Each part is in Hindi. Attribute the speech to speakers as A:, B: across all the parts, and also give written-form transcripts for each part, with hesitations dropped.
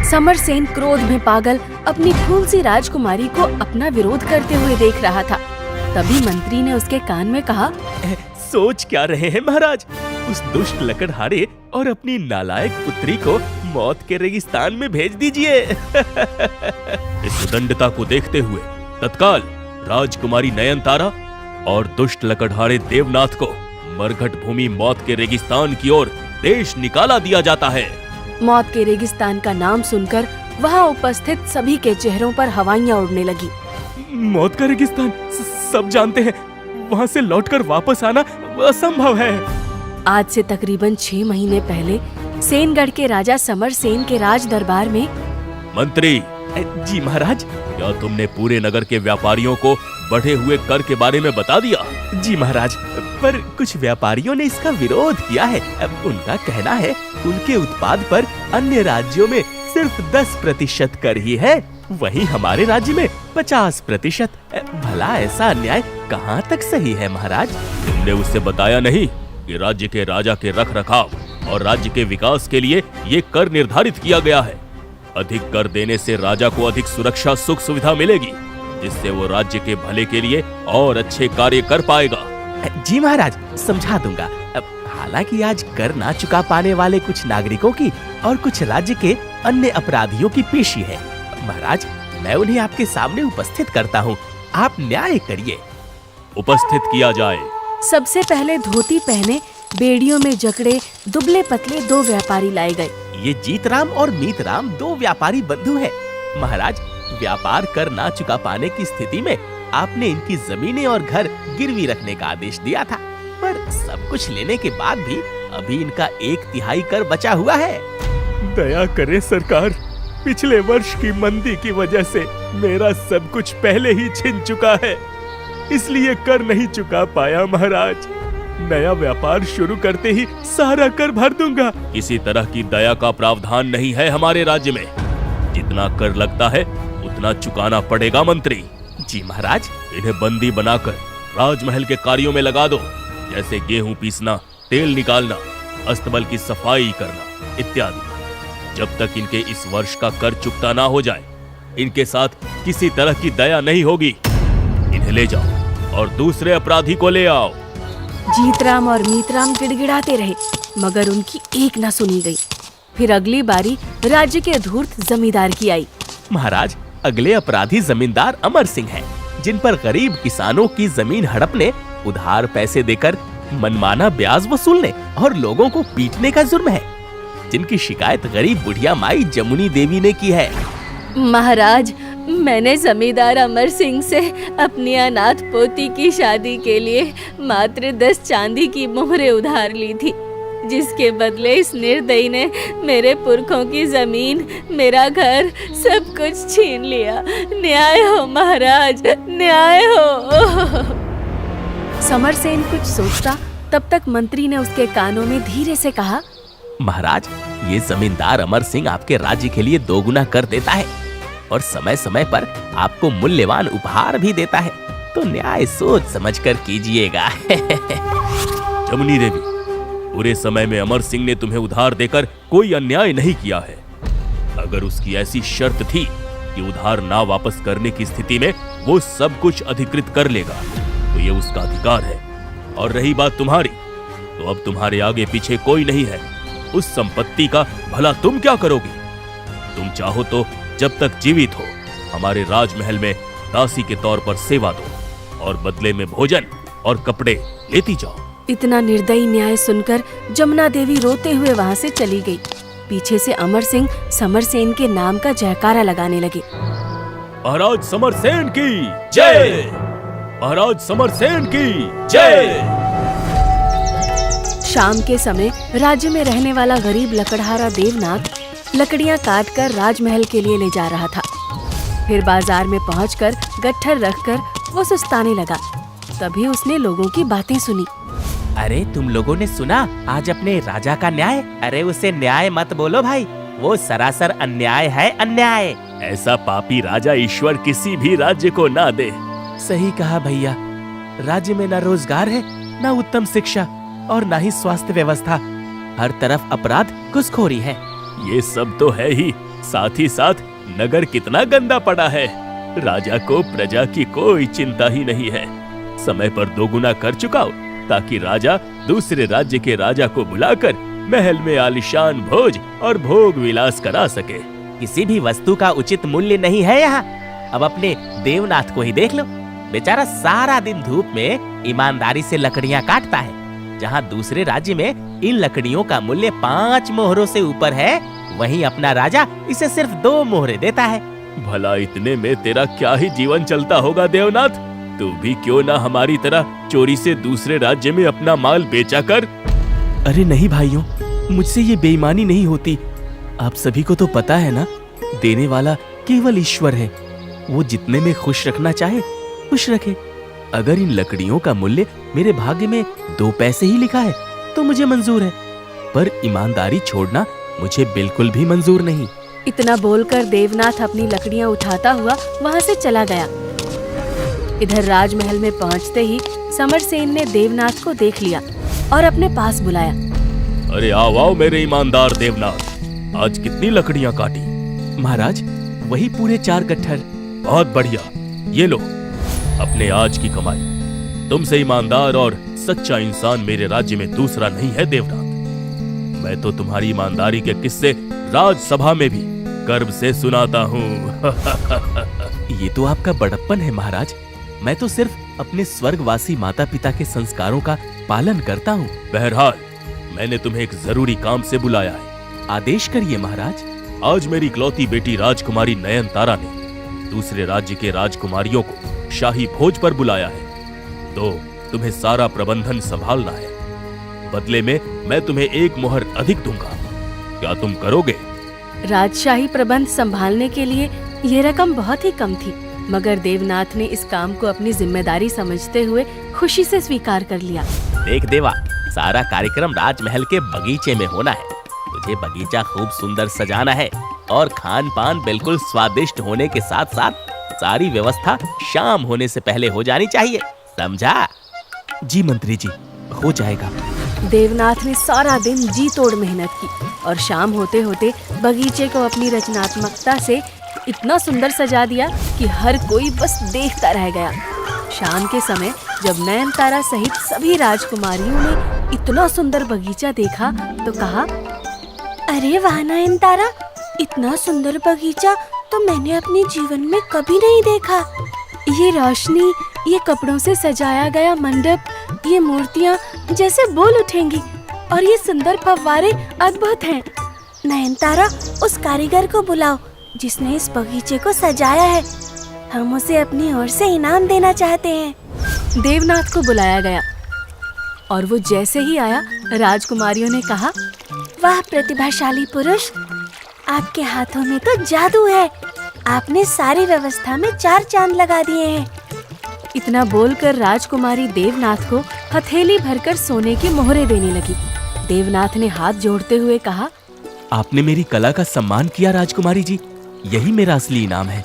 A: समरसेन क्रोध में पागल अपनी फूल सी राजकुमारी को अपना विरोध करते हुए देख रहा था। तभी मंत्री ने उसके कान में कहा,
B: सोच क्या रहे हैं महाराज? उस दुष्ट लकड़हारे और अपनी नालायक पुत्री को मौत के रेगिस्तान में भेज दीजिए। इस उदंडता को देखते हुए तत्काल राजकुमारी नयनतारा और दुष्ट लकड़हारे देवनाथ को मरघट भूमि मौत के रेगिस्तान की ओर देश निकाला दिया जाता है।
A: मौत के रेगिस्तान का नाम सुनकर वहाँ उपस्थित सभी के चेहरों पर हवाइयाँ उड़ने लगी।
B: मौत का रेगिस्तान सब जानते हैं, वहाँ से लौटकर वापस आना असंभव है।
A: आज से तकरीबन 6 महीने पहले सेनगढ़ के राजा समरसेन के राज दरबार में।
B: मंत्री जी महाराज, क्या तुमने पूरे नगर के व्यापारियों को बढ़े हुए कर के बारे में बता दिया? जी महाराज, पर कुछ व्यापारियों ने इसका विरोध किया है। अब उनका कहना है उनके उत्पाद पर अन्य राज्यों में सिर्फ 10% कर ही है, वहीं हमारे राज्य में 50%। भला ऐसा अन्याय कहाँ तक सही है महाराज? तुमने उससे बताया नहीं कि राज्य के राजा के रखरखाव और राज्य के विकास के लिए ये कर निर्धारित किया गया है। अधिक कर देने से राजा को अधिक सुरक्षा सुख सुविधा मिलेगी, जिससे वो राज्य के भले के लिए और अच्छे कार्य कर पाएगा। जी महाराज, समझा दूंगा। हालांकि आज कर ना चुका पाने वाले कुछ नागरिकों की और कुछ राज्य के अन्य अपराधियों की पेशी है। महाराज, मैं उन्हें आपके सामने उपस्थित करता हूँ, आप न्याय करिए। उपस्थित किया जाए।
A: सबसे पहले धोती पहने बेड़ियों में जकड़े दुबले पतले 2 व्यापारी लाए गए।
B: ये जीतराम और मीतराम 2 व्यापारी बंधु हैं। महाराज, व्यापार कर ना चुका पाने की स्थिति में आपने इनकी जमीनें और घर गिरवी रखने का आदेश दिया था, पर सब कुछ लेने के बाद भी अभी इनका 1/3 कर बचा हुआ है। दया करें सरकार, पिछले वर्ष की मंदी की वजह से मेरा सब कुछ पहले ही छिन चुका है, इसलिए कर नहीं चुका पाया महाराज। नया व्यापार शुरू करते ही सारा कर भर दूंगा। किसी तरह की दया का प्रावधान नहीं है हमारे राज्य में। जितना कर लगता है उतना चुकाना पड़ेगा मंत्री। जी महाराज, इन्हें बंदी बनाकर राजमहल के कार्यों में लगा दो, जैसे गेहूं पीसना, तेल निकालना, अस्तबल की सफाई करना इत्यादि। जब तक इनके इस वर्ष का कर चुकता ना हो जाए, इनके साथ किसी तरह की दया नहीं होगी। इन्हें ले जाओ और दूसरे अपराधी को ले आओ।
A: जीतराम और मीतराम गिड़गिड़ाते रहे, मगर उनकी एक न सुनी गई। फिर अगली बारी राज्य के धूर्त जमींदार की आई।
B: महाराज, अगले अपराधी जमींदार अमर सिंह हैं, जिन पर गरीब किसानों की जमीन हड़पने, उधार पैसे देकर मनमाना ब्याज वसूलने और लोगों को पीटने का जुर्म है, जिनकी शिकायत गरीब बुढ़िया माई जमुनी देवी ने की है।
A: महाराज, मैंने जमींदार अमर सिंह से अपनी अनाथ पोती की शादी के लिए मात्र 10 चांदी की मोहरें उधार ली थी, जिसके बदले इस निर्दयी ने मेरे पुरखों की जमीन, मेरा घर, सब कुछ छीन लिया। न्याय हो महाराज, न्याय हो। समरसेन कुछ सोचता, तब तक मंत्री ने उसके कानों में धीरे से कहा,
B: महाराज, ये जमींदार अमर सिंह आपके राज्य के लिए 2 गुना कर देता है और समय समय पर आपको मूल्यवान उपहार भी देता है, तो न्याय सोच समझकर कीजिएगा। जमुनी देवी, पूरे समय में अमर सिंह ने तुम्हें उधार देकर कोई अन्याय नहीं किया है। अगर उसकी ऐसी शर्त थी कि उधार ना वापस करने की स्थिति में वो सब कुछ अधिकृत कर लेगा, तो ये उसका अधिकार है। और रही बात तुम्हारी, तो अब तुम्हारे आगे पीछे कोई नहीं है। उस संपत्ति का भला तुम क्या करोगी? तुम चाहो तो जब तक जीवित हो हमारे राजमहल में दासी के तौर पर सेवा दो और बदले में भोजन और कपड़े लेती जाओ।
A: इतना निर्दयी न्याय सुनकर जमुना देवी रोते हुए वहाँ से चली गई। पीछे से अमर सिंह समरसेन के नाम का जयकारा लगाने लगे।
B: महाराज समरसेन की जय! महाराज समरसेन की जय!
A: शाम के समय राज्य में रहने वाला गरीब लकड़हारा देवनाथ लकड़ियां काटकर राजमहल के लिए ले जा रहा था। फिर बाजार में पहुंचकर गट्ठर रखकर वो सुस्ताने लगा। तभी उसने लोगों की बातें सुनी।
C: अरे तुम लोगों ने सुना आज अपने राजा का न्याय? अरे उसे न्याय मत बोलो भाई, वो सरासर अन्याय है, अन्याय।
B: ऐसा पापी राजा ईश्वर किसी भी राज्य को ना दे।
C: सही कहा भैया, राज्य में न रोजगार है, न उत्तम शिक्षा और न ही स्वास्थ्य व्यवस्था। हर तरफ अपराध, घुसखोरी है।
B: ये सब तो है ही, साथ ही साथ नगर कितना गंदा पड़ा है। राजा को प्रजा की कोई चिंता ही नहीं है। समय पर 2 गुना कर चुकाओ ताकि राजा दूसरे राज्य के राजा को बुलाकर महल में आलीशान भोज और भोग विलास करा सके।
C: किसी भी वस्तु का उचित मूल्य नहीं है यहाँ। अब अपने देवनाथ को ही देख लो, बेचारा सारा दिन धूप में ईमानदारी से लकड़ियाँ काटता है। जहाँ दूसरे राज्य में इन लकड़ियों का मूल्य 5 मोहरों से ऊपर है, वहीं अपना राजा इसे सिर्फ 2 मोहरे देता है।
B: भला इतने में तेरा क्या ही जीवन चलता होगा देवनाथ? तू भी क्यों ना हमारी तरह चोरी से दूसरे राज्य में अपना माल बेचा कर।
D: अरे नहीं भाइयों, मुझसे ये बेईमानी नहीं होती। आप सभी को तो पता है ना, देने वाला केवल ईश्वर है। वो जितने में खुश रखना चाहे खुश रखे। अगर इन लकड़ियों का मूल्य मेरे भाग्य में 2 पैसे ही लिखा है तो मुझे मंजूर है, पर ईमानदारी छोड़ना मुझे बिल्कुल भी मंजूर नहीं।
A: इतना बोलकर देवनाथ अपनी लकड़ियां उठाता हुआ वहां से चला गया। इधर राजमहल में पहुंचते ही समरसेन ने देवनाथ को देख लिया और अपने पास बुलाया।
B: अरे आओ आओ मेरे ईमानदार देवनाथ, आज कितनी लकड़ियां काटी?
D: महाराज, वही पूरे 4 गट्ठर।
B: बहुत बढ़िया, ये लो अपने आज की कमाई। तुमसे ईमानदार और सच्चा इंसान मेरे राज्य में दूसरा नहीं है देवनाथ। मैं तो तुम्हारी ईमानदारी के किस्से राजसभा में भी गर्व से सुनाता हूँ।
D: ये तो आपका बड़प्पन है महाराज। मैं तो सिर्फ अपने स्वर्गवासी माता पिता के संस्कारों का पालन करता हूँ।
B: बहरहाल मैंने तुम्हें एक जरूरी काम से बुलाया है।
D: आदेश करिए महाराज।
B: आज मेरी इकलौती बेटी राजकुमारी नयनतारा ने दूसरे राज्य के राजकुमारियों को शाही भोज पर बुलाया है, तो तुम्हें सारा प्रबंधन संभालना है। बदले में मैं तुम्हें 1 मोहर अधिक दूंगा। क्या तुम करोगे?
A: राजशाही प्रबंध संभालने के लिए यह रकम बहुत ही कम थी, मगर देवनाथ ने इस काम को अपनी जिम्मेदारी समझते हुए खुशी से स्वीकार कर लिया।
C: देख देवा, सारा कार्यक्रम राजमहल के बगीचे में होना है। तुझे बगीचा खूब सुंदर सजाना है और खान पान बिल्कुल स्वादिष्ट होने के साथ साथ सारी व्यवस्था शाम होने से पहले हो जानी चाहिए, समझा?
D: जी मंत्री जी, हो जाएगा।
A: देवनाथ ने सारा दिन जी तोड़ मेहनत की और शाम होते होते बगीचे को अपनी रचनात्मकता से इतना सुंदर सजा दिया कि हर कोई बस देखता रह गया। शाम के समय जब नयनतारा सहित सभी राजकुमारियों ने इतना सुंदर बगीचा देखा तो कहा, अरे वाह नयनतारा, इतना सुंदर बगीचा तो मैंने अपने जीवन में कभी नहीं देखा। ये रोशनी, ये कपड़ों से सजाया गया मंडप, ये मूर्तियाँ जैसे बोल उठेंगी और ये सुंदर फव्वारे अद्भुत हैं। नयनतारा, उस कारीगर को बुलाओ जिसने इस बगीचे को सजाया है। हम उसे अपनी ओर से इनाम देना चाहते हैं। देवनाथ को बुलाया गया और वो जैसे ही आया, राजकुमारियों ने कहा, वाह प्रतिभाशाली पुरुष, आपके हाथों में तो जादू है। आपने सारी व्यवस्था में 4 चांद लगा दिए हैं। इतना बोलकर राजकुमारी देवनाथ को हथेली भरकर सोने की मोहरे देने लगी। देवनाथ ने हाथ जोड़ते हुए कहा,
D: आपने मेरी कला का सम्मान किया राजकुमारी जी, यही मेरा असली इनाम है।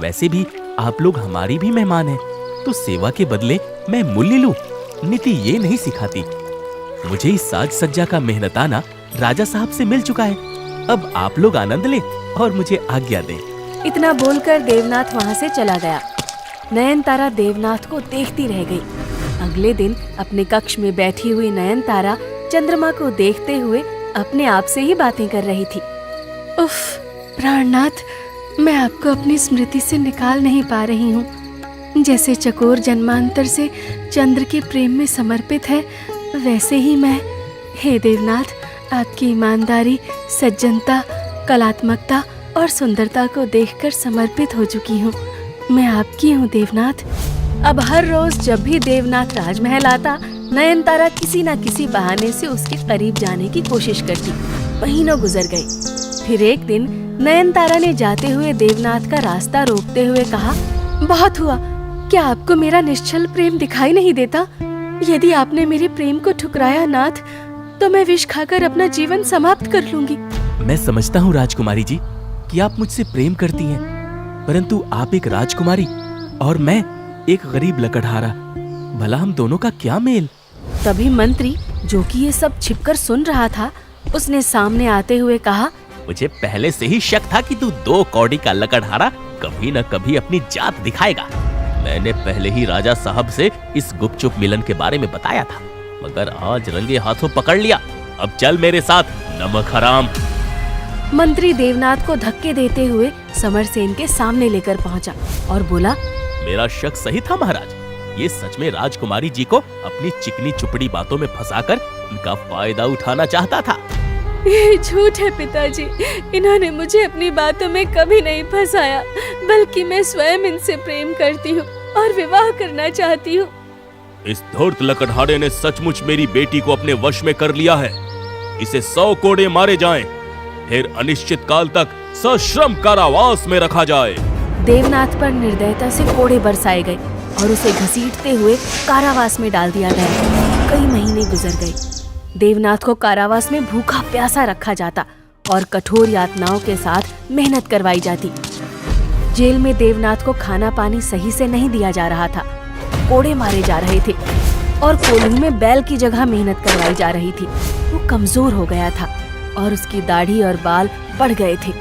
D: वैसे भी आप लोग हमारी भी मेहमान हैं, तो सेवा के बदले मैं मूल्य लूं, नीति ये नहीं सिखाती। मुझे इस साज सज्जा का मेहनताना राजा साहब से मिल चुका है। अब आप लोग आनंद लें और मुझे आज्ञा दें।
A: इतना बोलकर देवनाथ वहाँ से चला गया। नयनतारा देवनाथ को देखती रह गई। अगले दिन अपने कक्ष में बैठी हुई नयनतारा चंद्रमा को देखते हुए अपने आप से ही बातें कर रही थी। उफ, प्राणनाथ, मैं आपको अपनी स्मृति से निकाल नहीं पा रही हूँ। जैसे चकोर जन्मांतर से चंद्र के प्रेम में समर्पित है, वैसे ही मैं, हे देवनाथ, आपकी ईमानदारी, सज्जनता, कलात्मकता और सुंदरता को देखकर समर्पित हो चुकी हूँ। मैं आपकी हूँ देवनाथ। अब हर रोज जब भी देवनाथ राजमहल आता, नयनतारा किसी न किसी बहाने से उसके करीब जाने की कोशिश करती। महीनों गुजर गए। फिर एक दिन नयनतारा ने जाते हुए देवनाथ का रास्ता रोकते हुए कहा, बहुत हुआ, क्या आपको मेरा निश्चल प्रेम दिखाई नहीं देता? यदि आपने मेरे प्रेम को ठुकराया नाथ, तो मैं विष खाकर अपना जीवन समाप्त कर लूंगी।
D: मैं समझता हूँ राजकुमारी जी कि आप मुझसे प्रेम करती हैं, परंतु आप एक राजकुमारी और मैं एक गरीब लकड़हारा, भला हम दोनों का क्या मेल?
A: तभी मंत्री, जो कि ये सब छिपकर सुन रहा था, उसने सामने आते हुए कहा,
C: मुझे पहले से ही शक था कि तू 2 कौड़ी का लकड़हारा कभी न कभी अपनी जात दिखाएगा। मैंने पहले ही राजा साहब से इस गुपचुप मिलन के बारे में बताया था, मगर आज रंगे हाथों पकड़ लिया। अब चल मेरे साथ, नमक हराम।
A: मंत्री देवनाथ को धक्के देते हुए समरसेन के सामने लेकर पहुंचा और बोला,
C: मेरा शक सही था महाराज, ये सच में राजकुमारी जी को अपनी चिकनी चुपड़ी बातों में फंसाकर उनका फायदा उठाना चाहता था।
A: ये झूठ है पिताजी, इन्होंने मुझे अपनी बातों में कभी नहीं फंसाया, बल्कि मैं स्वयं इनसे प्रेम करती हूँ और विवाह करना चाहती हूँ।
C: इस धूर्त लकड़हारे ने सचमुच मेरी बेटी को अपने वश में कर लिया है। इसे 100 कोड़े मारे जाएं, फिर अनिश्चित काल तक सश्रम कारावास में रखा जाए।
A: देवनाथ पर निर्दयता से कोड़े बरसाए गए और उसे घसीटते हुए कारावास में डाल दिया गया। कई महीने गुजर गए। देवनाथ को कारावास में भूखा प्यासा रखा जाता और कठोर यातनाओं के साथ मेहनत करवाई जाती। जेल में देवनाथ को खाना पानी सही से नहीं दिया जा रहा था, कोड़े मारे जा रहे थे और कोल्हू में बैल की जगह मेहनत करवाई जा रही थी। वो कमजोर हो गया था और उसकी दाढ़ी और बाल बढ़ गए थे।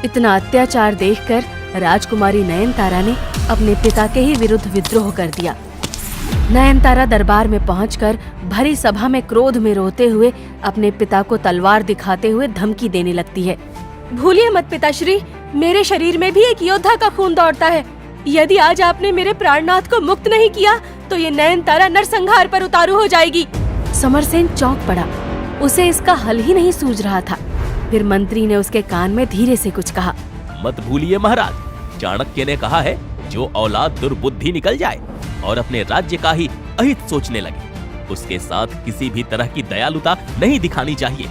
A: इतना अत्याचार देखकर राजकुमारी नयनतारा ने अपने पिता के ही विरुद्ध विद्रोह कर दिया। नयनतारा दरबार में पहुंचकर भरी सभा में क्रोध में रोते हुए अपने पिता को तलवार दिखाते हुए धमकी देने लगती है। भूलिए मत पिताश्री, मेरे शरीर में भी एक योद्धा का खून दौड़ता है। यदि आज आपने मेरे प्राणनाथ को मुक्त नहीं किया तो ये नयनतारा नरसंहार पर उतारू हो जाएगी। समरसेन चौंक पड़ा, उसे इसका हल ही नहीं सूझ रहा था। फिर मंत्री ने उसके कान में धीरे से कुछ कहा।
C: मत भूलिए महाराज, चाणक्य ने कहा है, जो औलाद दुर्बुद्धि निकल जाए और अपने राज्य का ही अहित सोचने लगे, उसके साथ किसी भी तरह की दयालुता नहीं दिखानी चाहिए।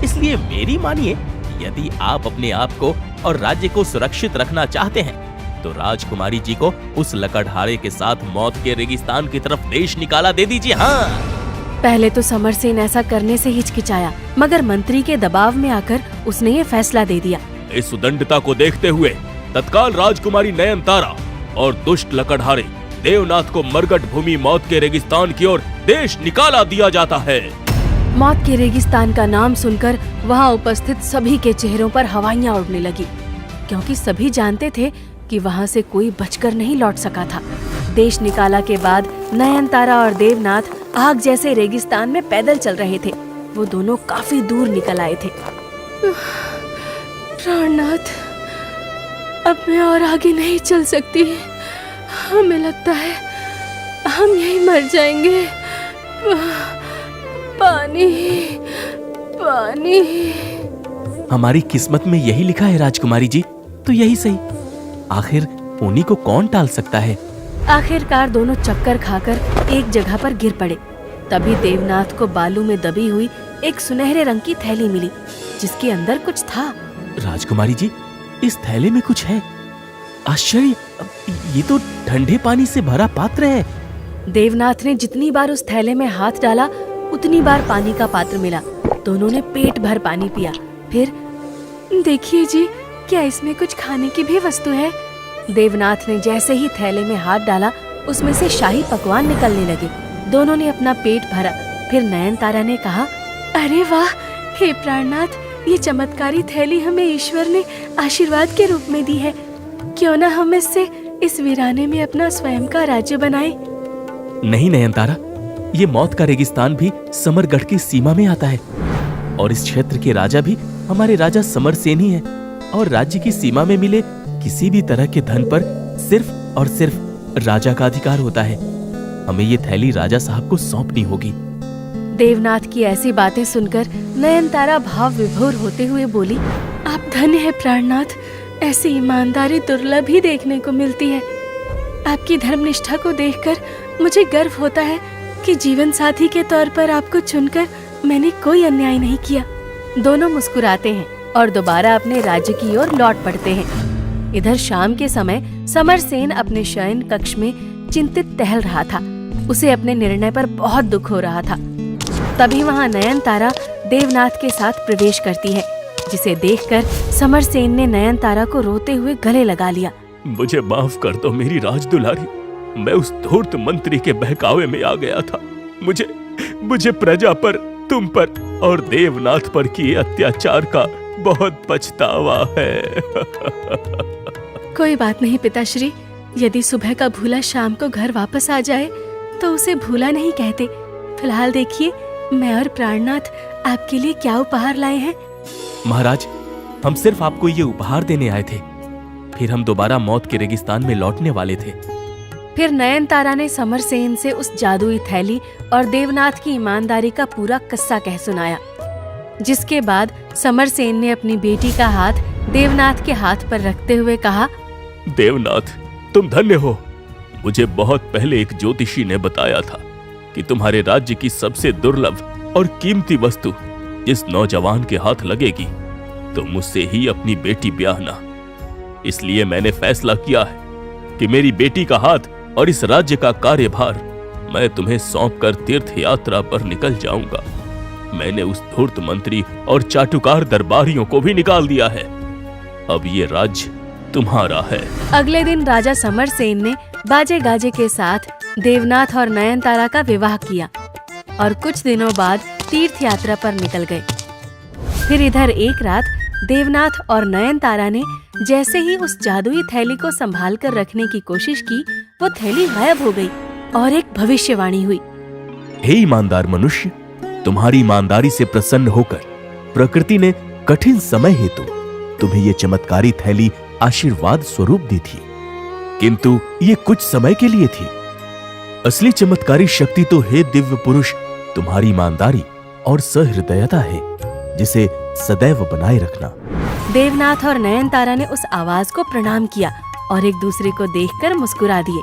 C: इसलिए मेरी मानिए, यदि आप अपने आप को और राज्य को सुरक्षित रखना चाहते हैं तो राजकुमारी जी को उस लकड़हारे के साथ मौत के रेगिस्तान की तरफ देश निकाला दे दीजिए। हाँ।
A: पहले तो समरसेन ऐसा करने से हिचकिचाया, मगर मंत्री के दबाव में आकर उसने ये फैसला दे दिया।
C: इस उदंडता को देखते हुए तत्काल राजकुमारी नयनतारा और दुष्ट लकड़हारे देवनाथ को मरकट भूमि मौत के रेगिस्तान की ओर देश निकाला दिया जाता है।
A: मौत के रेगिस्तान का नाम सुनकर वहाँ उपस्थित सभी के चेहरों पर हवाइयाँ उड़ने लगी, क्योंकि सभी जानते थे कि वहाँ से कोई बचकर नहीं लौट सका था। देश निकाला के बाद नयनतारा और देवनाथ आग जैसे रेगिस्तान में पैदल चल रहे थे। वो दोनों काफी दूर निकल आए थे। प्राणनाथ, अब मैं और आगे नहीं चल सकती, हमें लगता है हम यहीं मर जाएंगे। पानी, पानी।
D: हमारी किस्मत में यही लिखा है राजकुमारी जी, तो यही सही। आखिर उन्हीं को कौन टाल सकता है।
A: आखिरकार दोनों चक्कर खाकर एक जगह पर गिर पड़े। तभी देवनाथ को बालू में दबी हुई एक सुनहरे रंग की थैली मिली, जिसके अंदर कुछ था।
D: राजकुमारी जी, इस थैले में कुछ है। आश्चर्य, ये तो ठंडे पानी से भरा पात्र है।
A: देवनाथ ने जितनी बार उस थैले में हाथ डाला उतनी बार पानी का पात्र मिला। दोनों ने पेट भर पानी पिया। फिर, देखिए जी, क्या इसमें कुछ खाने की भी वस्तु है? देवनाथ ने जैसे ही थैले में हाथ डाला, उसमें से शाही पकवान निकलने लगे। दोनों ने अपना पेट भरा। फिर नयनतारा ने कहा, अरे वाह, हे प्राणनाथ, ये चमत्कारी थैली हमें ईश्वर ने आशीर्वाद के रूप में दी है। क्यों ना हम इससे इस वीराने में अपना स्वयं का राज्य बनाए।
D: नहीं नयनतारा, ये मौत का रेगिस्तान भी समरगढ़ की सीमा में आता है और इस क्षेत्र के राजा भी हमारे राजा समरसेन ही है। और राज्य की सीमा में मिले किसी भी तरह के धन पर सिर्फ और सिर्फ राजा का अधिकार होता है। हमें ये थैली राजा साहब को सौंपनी होगी।
A: देवनाथ की ऐसी बातें सुनकर नयनतारा भाव विभोर होते हुए बोली, आप धन्य है प्राणनाथ, ऐसी ईमानदारी दुर्लभ ही देखने को मिलती है। आपकी धर्मनिष्ठा को देखकर मुझे गर्व होता है कि जीवन साथी के तौर पर आपको चुनकर मैंने कोई अन्याय नहीं किया। दोनों मुस्कुराते हैं और दोबारा अपने राज्य की ओर लौट पड़ते हैं। इधर शाम के समय समरसेन अपने शयन कक्ष में चिंतित टहल रहा था। उसे अपने निर्णय पर बहुत दुख हो रहा था। तभी वहाँ नयनतारा देवनाथ के साथ प्रवेश करती है, जिसे देखकर समरसेन ने नयनतारा को रोते हुए गले लगा लिया।
C: मुझे माफ कर दो मेरी राजदुलारी, मैं उस धूर्त मंत्री के बहकावे में आ गया था। मुझे प्रजा पर, तुम पर और देवनाथ पर किए अत्याचार का
D: बहुत पछतावा है।
A: कोई बात नहीं पिताश्री, यदि सुबह का भूला शाम को घर वापस आ जाए तो उसे भूला नहीं कहते। फिलहाल देखिए मैं और प्राणनाथ आपके लिए क्या उपहार लाए हैं।
D: महाराज, हम सिर्फ आपको ये उपहार देने आए थे, फिर हम दोबारा मौत के रेगिस्तान में लौटने वाले थे।
A: फिर नयनतारा ने समरसेन से उस जादुई थैली और देवनाथ की ईमानदारी का पूरा किस्सा कह सुनाया, जिसके बाद समरसेन ने अपनी बेटी का हाथ देवनाथ के हाथ पर रखते हुए कहा,
D: देवनाथ, तुम धन्य हो। मुझे बहुत पहले एक ज्योतिषी ने बताया था कि तुम्हारे राज्य की सबसे दुर्लभ और कीमती वस्तु जिस नौजवान के हाथ लगेगी तुम उससे ही अपनी बेटी ब्याहना। इसलिए मैंने फैसला किया है कि मेरी बेटी का हाथ और इस राज्य का कार्यभार मैं तुम्हें सौंपकर तीर्थ यात्रा पर निकल जाऊंगा। मैंने उस धूर्त मंत्री और चाटुकार दरबारियों को भी निकाल दिया है। अब ये राज्य तुम्हारा है।
A: अगले दिन राजा समरसेन ने बाजे गाजे के साथ देवनाथ और नयनतारा का विवाह किया और कुछ दिनों बाद तीर्थ यात्रा पर निकल गए। फिर इधर एक रात देवनाथ और नयनतारा ने जैसे ही उस जादुई थैली को संभाल कर रखने की कोशिश की, वो थैली गायब हो गई और एक भविष्यवाणी हुई।
D: हे ईमानदार मनुष्य, तुम्हारी ईमानदारी से प्रसन्न होकर प्रकृति ने कठिन समय हेतु तुम्हें ये चमत्कारी थैली आशीर्वाद स्वरूप दी थी, किंतु ये कुछ समय के लिए थी। असली चमत्कारी शक्ति तो हे दिव्य पुरुष तुम्हारी ईमानदारी और सहृदयता है, जिसे सदैव बनाए रखना।
A: देवनाथ और नयनतारा ने उस आवाज को प्रणाम किया और एक दूसरे को देखकर मुस्कुरा दिए।